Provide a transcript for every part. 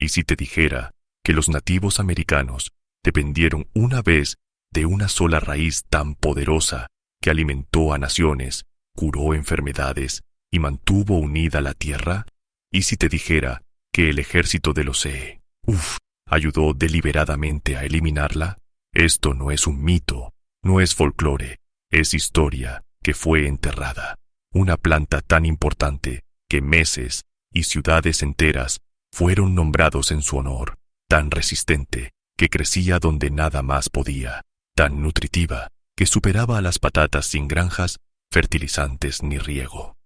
¿Y si te dijera que los nativos americanos dependieron una vez de una sola raíz tan poderosa que alimentó a naciones, curó enfermedades y mantuvo unida la tierra? ¿Y si te dijera que el ejército de los ayudó deliberadamente a eliminarla? Esto no es un mito, no es folclore, es historia que fue enterrada. Una planta tan importante que meses y ciudades enteras fueron nombrados en su honor, tan resistente que crecía donde nada más podía, tan nutritiva que superaba a las patatas sin granjas, fertilizantes ni riego.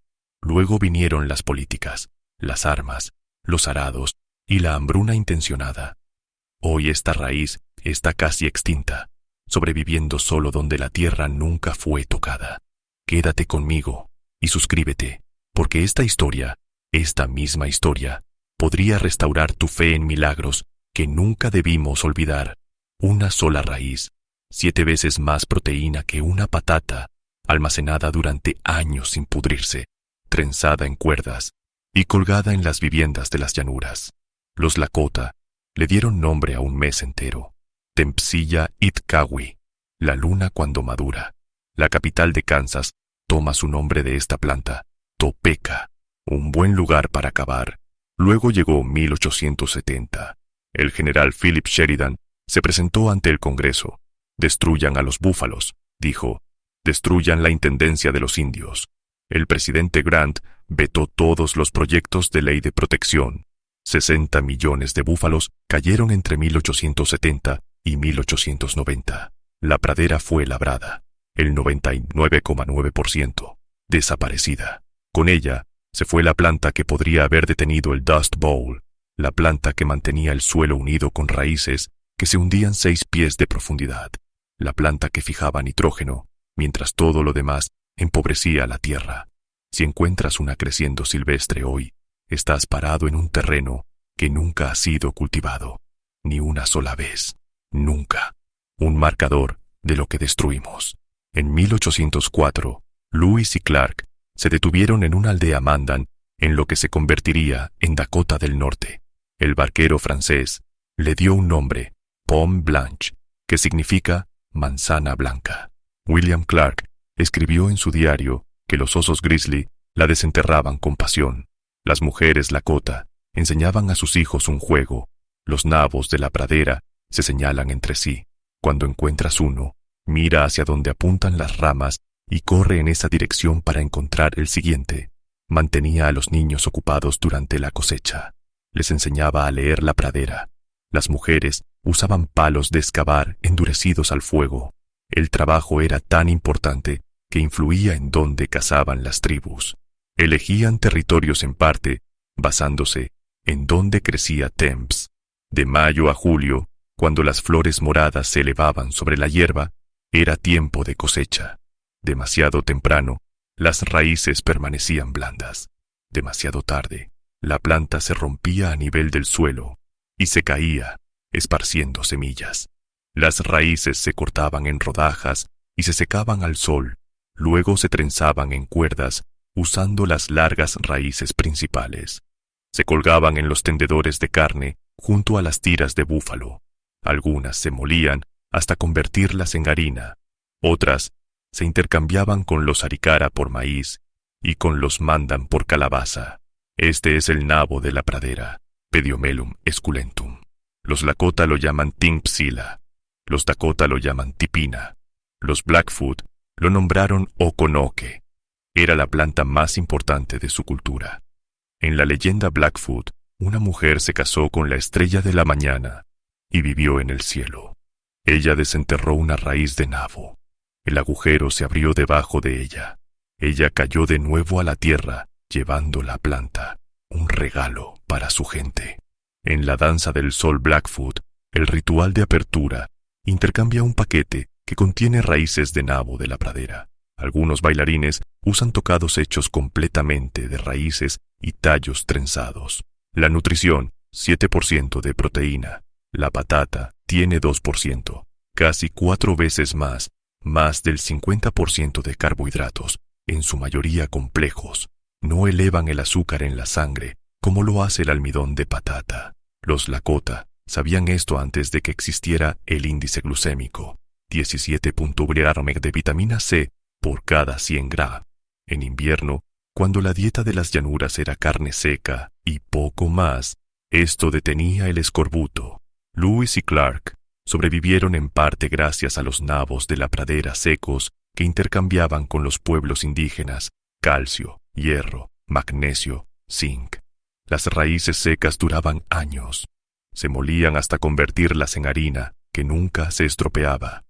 Luego vinieron las políticas, las armas, los arados y la hambruna intencionada. Hoy esta raíz está casi extinta, sobreviviendo solo donde la tierra nunca fue tocada. Quédate conmigo y suscríbete, porque esta misma historia, podría restaurar tu fe en milagros que nunca debimos olvidar. Una sola raíz, 7 veces más proteína que una patata, almacenada durante años sin pudrirse, trenzada en cuerdas y colgada en las viviendas de las llanuras. Los Lakota le dieron nombre a un mes entero: Tempsilla Itkawi, la luna cuando madura. La capital de Kansas toma su nombre de esta planta, Topeka, un buen lugar para cavar. Luego llegó 1870. El general Philip Sheridan se presentó ante el Congreso. «Destruyan a los búfalos», dijo. «Destruyan la intendencia de los indios». El presidente Grant vetó todos los proyectos de ley de protección. 60 millones de búfalos cayeron entre 1870 y 1890. La pradera fue labrada, el 99,9%, desaparecida. Con ella se fue la planta que podría haber detenido el Dust Bowl, la planta que mantenía el suelo unido con raíces que se hundían 6 pies de profundidad, la planta que fijaba nitrógeno, mientras todo lo demás empobrecía la tierra. Si encuentras una creciendo silvestre hoy, estás parado en un terreno que nunca ha sido cultivado, ni una sola vez, nunca. Un marcador de lo que destruimos. En 1804, Lewis y Clark se detuvieron en una aldea Mandan en lo que se convertiría en Dakota del Norte. El barquero francés le dio un nombre, Pomme Blanche, que significa manzana blanca. William Clark escribió en su diario que los osos grizzly la desenterraban con pasión. Las mujeres Lakota enseñaban a sus hijos un juego. Los nabos de la pradera se señalan entre sí. Cuando encuentras uno, mira hacia donde apuntan las ramas y corre en esa dirección para encontrar el siguiente. Mantenía a los niños ocupados durante la cosecha. Les enseñaba a leer la pradera. Las mujeres usaban palos de excavar endurecidos al fuego. El trabajo era tan importante que influía en dónde cazaban las tribus. Elegían territorios en parte basándose en dónde crecía Temps. De mayo a julio, cuando las flores moradas se elevaban sobre la hierba, era tiempo de cosecha. Demasiado temprano, las raíces permanecían blandas. Demasiado tarde, la planta se rompía a nivel del suelo y se caía, esparciendo semillas. Las raíces se cortaban en rodajas y se secaban al sol. Luego se trenzaban en cuerdas usando las largas raíces principales. Se colgaban en los tendedores de carne junto a las tiras de búfalo. Algunas se molían hasta convertirlas en harina. Otras se intercambiaban con los aricara por maíz y con los mandan por calabaza. Este es el nabo de la pradera, Pediomelum esculentum. Los Lakota lo llaman Timpsila. Los Dakota lo llaman tipina. Los Blackfoot lo nombraron Okonoke. Era la planta más importante de su cultura. En la leyenda Blackfoot, una mujer se casó con la estrella de la mañana y vivió en el cielo. Ella desenterró una raíz de nabo. El agujero se abrió debajo de ella. Ella cayó de nuevo a la tierra, llevando la planta, un regalo para su gente. En la danza del sol Blackfoot, el ritual de apertura intercambia un paquete que contiene raíces de nabo de la pradera. Algunos bailarines usan tocados hechos completamente de raíces y tallos trenzados. La nutrición, 7% de proteína. La patata tiene 2%, casi 4 veces más del 50% de carbohidratos, en su mayoría complejos. No elevan el azúcar en la sangre como lo hace el almidón de patata. Los Lakota sabían esto antes de que existiera el índice glucémico, 17.g de vitamina C por cada 100 gramos. En invierno, cuando la dieta de las llanuras era carne seca y poco más, esto detenía el escorbuto. Lewis y Clark sobrevivieron en parte gracias a los nabos de la pradera secos que intercambiaban con los pueblos indígenas calcio, hierro, magnesio, zinc. Las raíces secas duraban años. Se molían hasta convertirlas en harina, que nunca se estropeaba.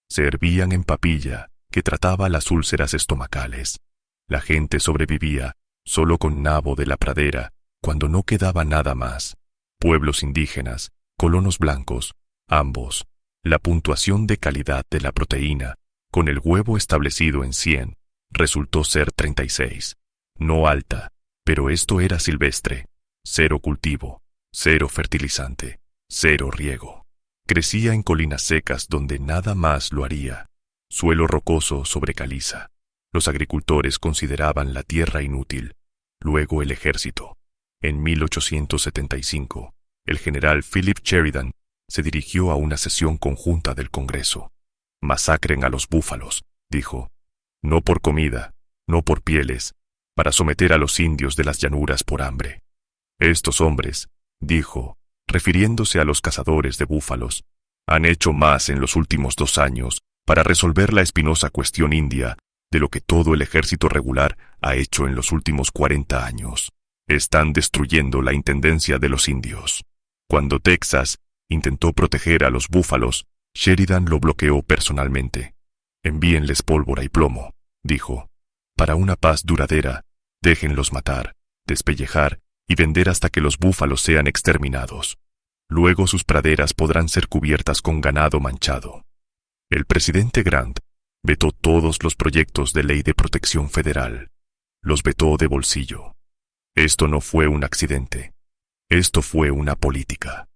Se hervían en papilla, que trataba las úlceras estomacales. La gente sobrevivía solo con nabo de la pradera, cuando no quedaba nada más. Pueblos indígenas, colonos blancos, ambos. La puntuación de calidad de la proteína, con el huevo establecido en 100, resultó ser 36. No alta, pero esto era silvestre. 0 cultivo, 0 fertilizante, 0 riego. Crecía en colinas secas donde nada más lo haría. Suelo rocoso sobre caliza. Los agricultores consideraban la tierra inútil. Luego el ejército. En 1875, el general Philip Sheridan se dirigió a una sesión conjunta del Congreso. «Masacren a los búfalos», dijo. «No por comida, no por pieles, para someter a los indios de las llanuras por hambre. Estos hombres», dijo, refiriéndose a los cazadores de búfalos, «han hecho más en los últimos 2 años para resolver la espinosa cuestión india de lo que todo el ejército regular ha hecho en los últimos 40 años. Están destruyendo la intendencia de los indios». Cuando Texas intentó proteger a los búfalos, Sheridan lo bloqueó personalmente. «Envíenles pólvora y plomo», dijo. «Para una paz duradera, déjenlos matar, despellejar y vender hasta que los búfalos sean exterminados. Luego sus praderas podrán ser cubiertas con ganado manchado». El presidente Grant vetó todos los proyectos de ley de protección federal. Los vetó de bolsillo. Esto no fue un accidente. Esto fue una política.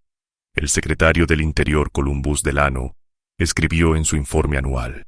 El secretario del Interior Columbus Delano escribió en su informe anual: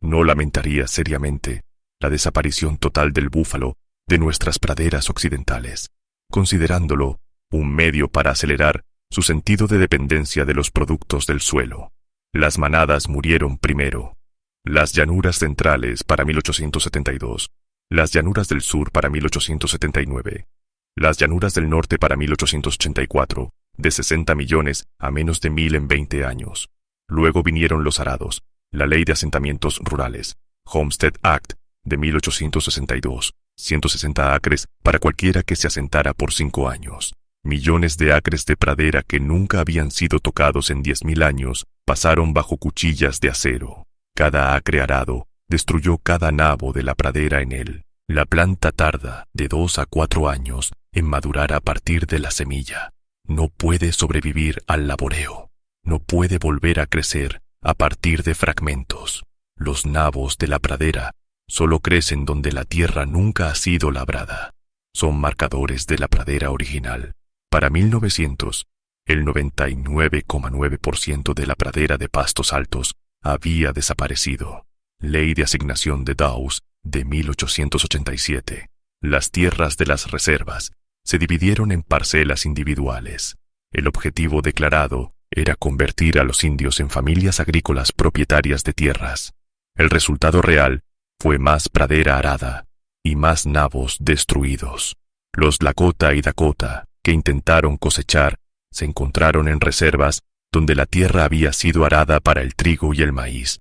«No lamentaría seriamente la desaparición total del búfalo de nuestras praderas occidentales, considerándolo un medio para acelerar su sentido de dependencia de los productos del suelo. Las manadas murieron primero. Las llanuras centrales para 1872, las llanuras del sur para 1879, las llanuras del norte para 1884, de 60 millones a menos de 1,000 en 20 años. Luego vinieron los arados, la Ley de Asentamientos Rurales, Homestead Act, de 1862, 160 acres para cualquiera que se asentara por 5 años. Millones de acres de pradera que nunca habían sido tocados en 10,000 años pasaron bajo cuchillas de acero. Cada acre arado destruyó cada nabo de la pradera en él. La planta tarda de 2 a 4 años en madurar a partir de la semilla. No puede sobrevivir al laboreo. No puede volver a crecer a partir de fragmentos. Los nabos de la pradera solo crecen donde la tierra nunca ha sido labrada. Son marcadores de la pradera original. Para 1900, el 99,9% de la pradera de pastos altos había desaparecido. Ley de asignación de Dawes de 1887. Las tierras de las reservas se dividieron en parcelas individuales. El objetivo declarado era convertir a los indios en familias agrícolas propietarias de tierras. El resultado real fue más pradera arada y más nabos destruidos. Los Lakota y Dakota, que intentaron cosechar, se encontraron en reservas donde la tierra había sido arada para el trigo y el maíz.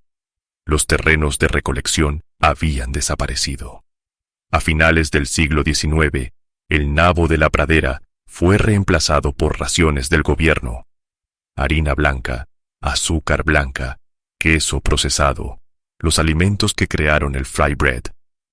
Los terrenos de recolección habían desaparecido. A finales del siglo XIX, el nabo de la pradera fue reemplazado por raciones del gobierno. Harina blanca, azúcar blanca, queso procesado, los alimentos que crearon el fry bread.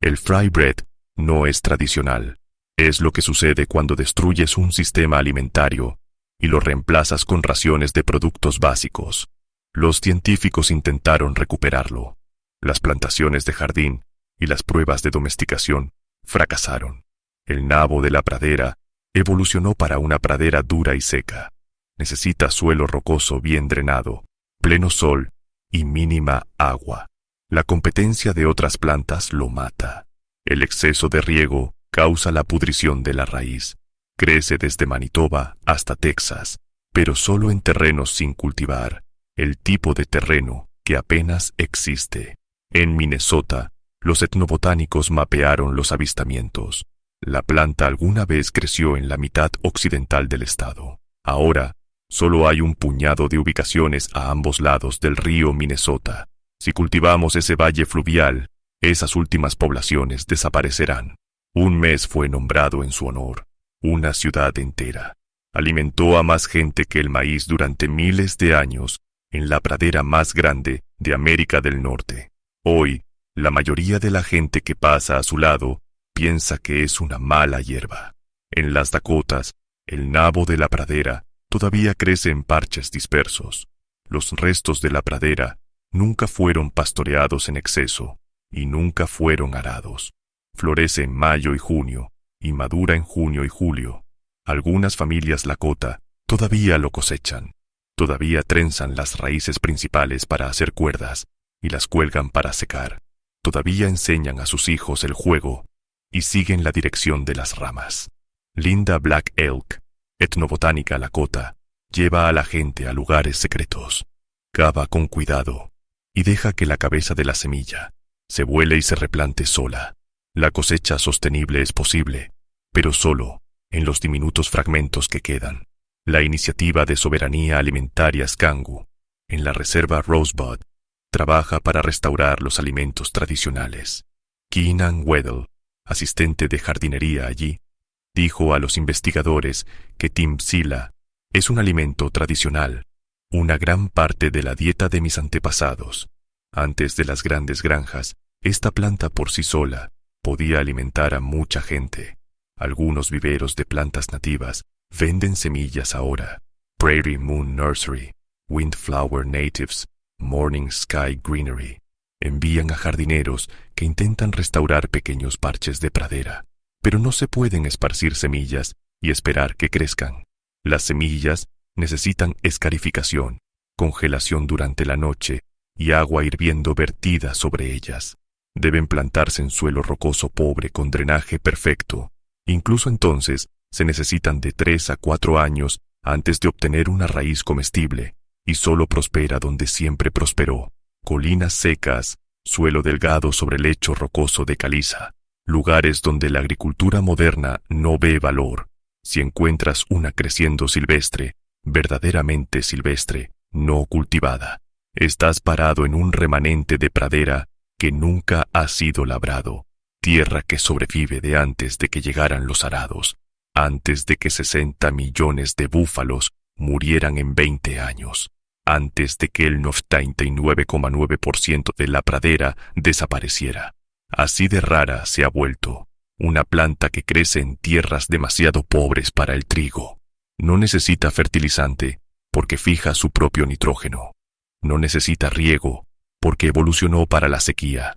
El fry bread no es tradicional. Es lo que sucede cuando destruyes un sistema alimentario y lo reemplazas con raciones de productos básicos. Los científicos intentaron recuperarlo. Las plantaciones de jardín y las pruebas de domesticación fracasaron. El nabo de la pradera evolucionó para una pradera dura y seca. Necesita suelo rocoso bien drenado, pleno sol y mínima agua. La competencia de otras plantas lo mata. El exceso de riego causa la pudrición de la raíz. Crece desde Manitoba hasta Texas pero solo en terrenos sin cultivar, el tipo de terreno que apenas existe. En Minnesota, los etnobotánicos mapearon los avistamientos. La planta alguna vez creció en la mitad occidental del estado. Ahora, solo hay un puñado de ubicaciones a ambos lados del río Minnesota. Si cultivamos ese valle fluvial, esas últimas poblaciones desaparecerán. Un mes fue nombrado en su honor. Una ciudad entera. Alimentó a más gente que el maíz durante miles de años en la pradera más grande de América del Norte. Hoy, la mayoría de la gente que pasa a su lado piensa que es una mala hierba. En las Dakotas, el nabo de la pradera todavía crece en parches dispersos. Los restos de la pradera nunca fueron pastoreados en exceso y nunca fueron arados. Florece en mayo y junio y madura en junio y julio. Algunas familias Lakota todavía lo cosechan. Todavía trenzan las raíces principales para hacer cuerdas y las cuelgan para secar. Todavía enseñan a sus hijos el juego y siguen la dirección de las ramas. Linda Black Elk, etnobotánica Lakota, lleva a la gente a lugares secretos. Cava con cuidado y deja que la cabeza de la semilla se vuele y se replante sola. La cosecha sostenible es posible, pero solo en los diminutos fragmentos que quedan. La iniciativa de soberanía alimentaria Skangu, en la reserva Rosebud, trabaja para restaurar los alimentos tradicionales. Keenan Weddle, asistente de jardinería allí, dijo a los investigadores que Timsila es un alimento tradicional, una gran parte de la dieta de mis antepasados. Antes de las grandes granjas, esta planta por sí sola podía alimentar a mucha gente. Algunos viveros de plantas nativas venden semillas ahora. Prairie Moon Nursery, Windflower Natives, Morning Sky Greenery envían a jardineros que intentan restaurar pequeños parches de pradera, pero no se pueden esparcir semillas y esperar que crezcan. Las semillas necesitan escarificación, congelación durante la noche y agua hirviendo vertida sobre ellas. Deben plantarse en suelo rocoso pobre con drenaje perfecto. Incluso entonces se necesitan de 3 a 4 años antes de obtener una raíz comestible, y solo prospera donde siempre prosperó: colinas secas, suelo delgado sobre lecho rocoso de caliza, lugares donde la agricultura moderna no ve valor. Si encuentras una creciendo silvestre, verdaderamente silvestre, no cultivada, estás parado en un remanente de pradera que nunca ha sido labrado, tierra que sobrevive de antes de que llegaran los arados, antes de que 60 millones de búfalos murieran en 20 años, antes de que el 99,9% de la pradera desapareciera. Así de rara se ha vuelto, una planta que crece en tierras demasiado pobres para el trigo. No necesita fertilizante porque fija su propio nitrógeno. No necesita riego porque evolucionó para la sequía.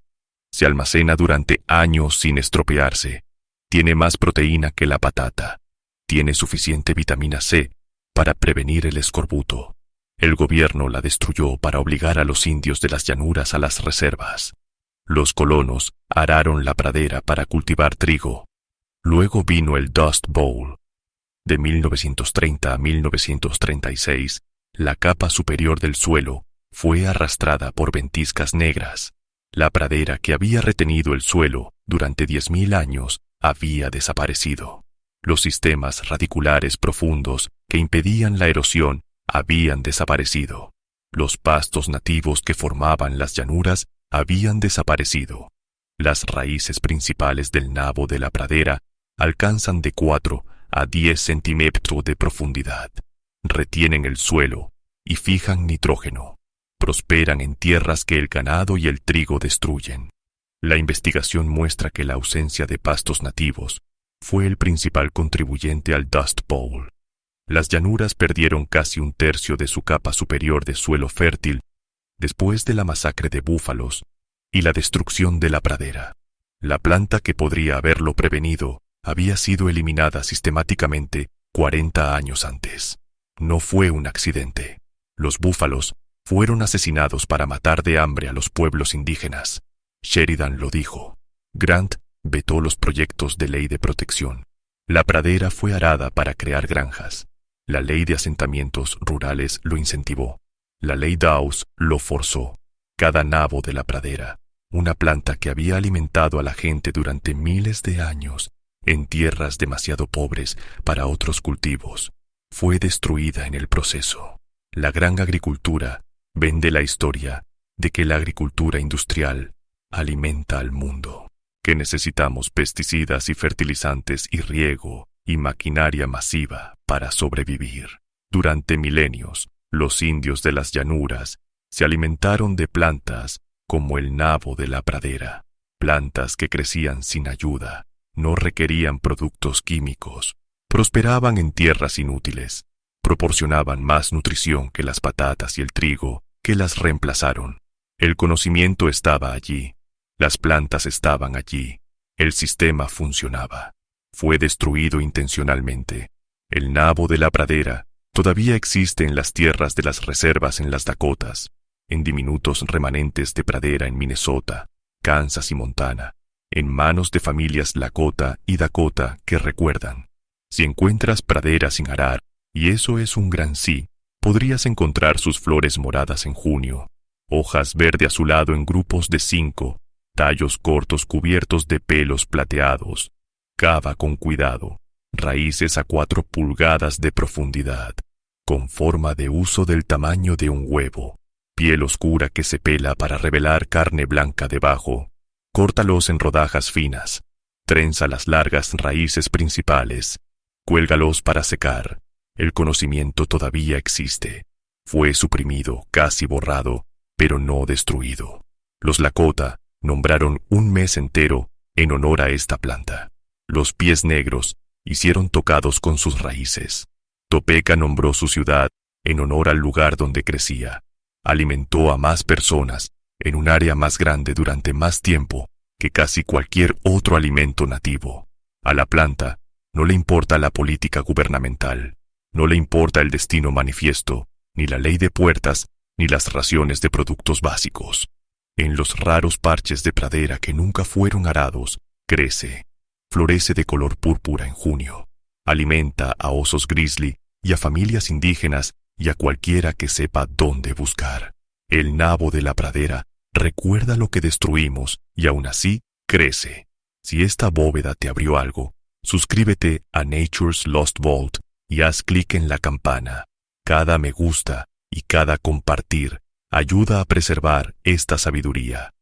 Se almacena durante años sin estropearse. Tiene más proteína que la patata. Tiene suficiente vitamina C para prevenir el escorbuto. El gobierno la destruyó para obligar a los indios de las llanuras a las reservas. Los colonos araron la pradera para cultivar trigo. Luego vino el Dust Bowl. De 1930 a 1936, la capa superior del suelo fue arrastrada por ventiscas negras. La pradera que había retenido el suelo durante 10.000 años había desaparecido. Los sistemas radiculares profundos que impedían la erosión habían desaparecido. Los pastos nativos que formaban las llanuras habían desaparecido. Las raíces principales del nabo de la pradera alcanzan de 4 a 10 centímetros de profundidad. Retienen el suelo y fijan nitrógeno. Prosperan en tierras que el ganado y el trigo destruyen. La investigación muestra que la ausencia de pastos nativos fue el principal contribuyente al Dust Bowl. Las llanuras perdieron casi un tercio de su capa superior de suelo fértil después de la masacre de búfalos y la destrucción de la pradera. La planta que podría haberlo prevenido había sido eliminada sistemáticamente 40 años antes. No fue un accidente. Los búfalos fueron asesinados para matar de hambre a los pueblos indígenas. Sheridan lo dijo. Grant vetó los proyectos de ley de protección. La pradera fue arada para crear granjas. La ley de asentamientos rurales lo incentivó. La ley Dawes lo forzó. Cada nabo de la pradera, una planta que había alimentado a la gente durante miles de años en tierras demasiado pobres para otros cultivos, fue destruida en el proceso. La gran agricultura vende la historia de que la agricultura industrial alimenta al mundo, que necesitamos pesticidas y fertilizantes y riego y maquinaria masiva para sobrevivir. Durante milenios, los indios de las llanuras se alimentaron de plantas como el nabo de la pradera, plantas que crecían sin ayuda, no requerían productos químicos, prosperaban en tierras inútiles, proporcionaban más nutrición que las patatas y el trigo que las reemplazaron. El conocimiento estaba allí, las plantas estaban allí, el sistema funcionaba. Fue destruido intencionalmente. El nabo de la pradera todavía existe en las tierras de las reservas en las Dakotas, en diminutos remanentes de pradera en Minnesota, Kansas y Montana, en manos de familias Lakota y Dakota que recuerdan. Si encuentras pradera sin arar, y eso es un gran sí, podrías encontrar sus flores moradas en junio, hojas verde azulado en grupos de 5, tallos cortos cubiertos de pelos plateados. Cava con cuidado, raíces a 4 pulgadas de profundidad, con forma de uso del tamaño de un huevo, piel oscura que se pela para revelar carne blanca debajo. Córtalos en rodajas finas, trenza las largas raíces principales, cuélgalos para secar. El conocimiento todavía existe. Fue suprimido, casi borrado, pero no destruido. Los Lakota nombraron un mes entero en honor a esta planta. Los pies negros hicieron tocados con sus raíces. Topeka nombró su ciudad en honor al lugar donde crecía. Alimentó a más personas en un área más grande durante más tiempo que casi cualquier otro alimento nativo. A la planta no le importa la política gubernamental, no le importa el destino manifiesto, ni la ley de puertas, ni las raciones de productos básicos. En los raros parches de pradera que nunca fueron arados, crece. Florece de color púrpura en junio. Alimenta a osos grizzly y a familias indígenas y a cualquiera que sepa dónde buscar. El nabo de la pradera recuerda lo que destruimos y aún así crece. Si esta bóveda te abrió algo, suscríbete a Nature's Lost Vault y haz clic en la campana. Cada me gusta y cada compartir ayuda a preservar esta sabiduría.